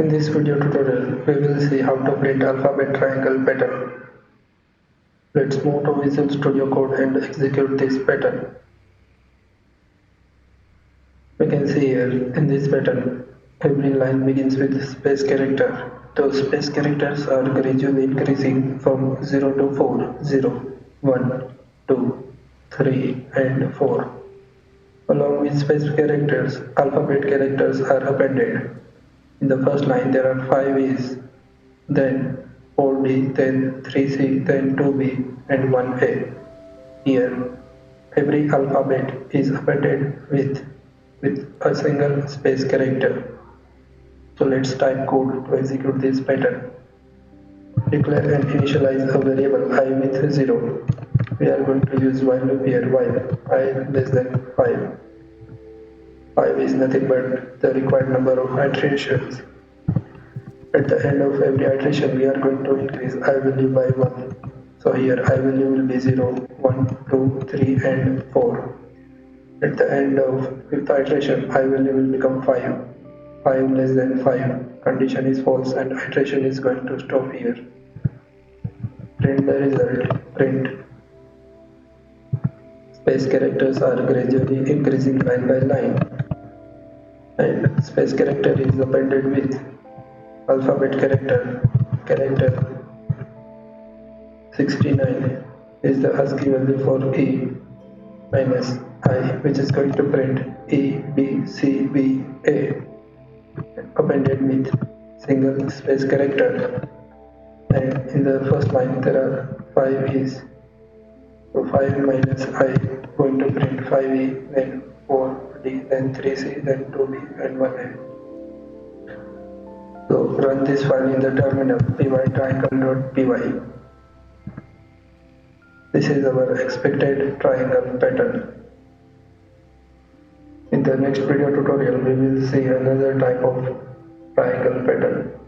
In this video tutorial, we will see how to print alphabet triangle pattern. Let's move to Visual Studio Code and execute this pattern. We can see here in this pattern, every line begins with space character. Those space characters are gradually increasing from 0 to 4, 0, 1, 2, 3 and 4. Along with space characters, alphabet characters are appended. In the first line there are 5 E's, then 4D, then 3C, then 2B and 1A. Here, every alphabet is appended with a single space character. So let's type code to execute this pattern. Declare and initialize a variable I with 0. We are going to use while loop here while I less than 5. 5 is nothing but the required number of iterations. At the end of every iteration, we are going to increase I value by 1. So here I value will be 0, 1, 2, 3 and 4. At the end of fifth iteration, I value will become 5. 5 less than 5. Condition is false and iteration is going to stop here. Print the result. Print. Space characters are gradually increasing line by line. And space character is appended with alphabet character 69 is the ASCII value for E minus I, which is going to print E, B, C, B, A, appended with single space character. And in the first line there are 5 E's, so 5 minus I going to print 5E, then 4D, then 3C, then 2B and 1A. So run this file in the terminal pytriangle.py. This is our expected triangle pattern. In the next video tutorial, we will see another type of triangle pattern.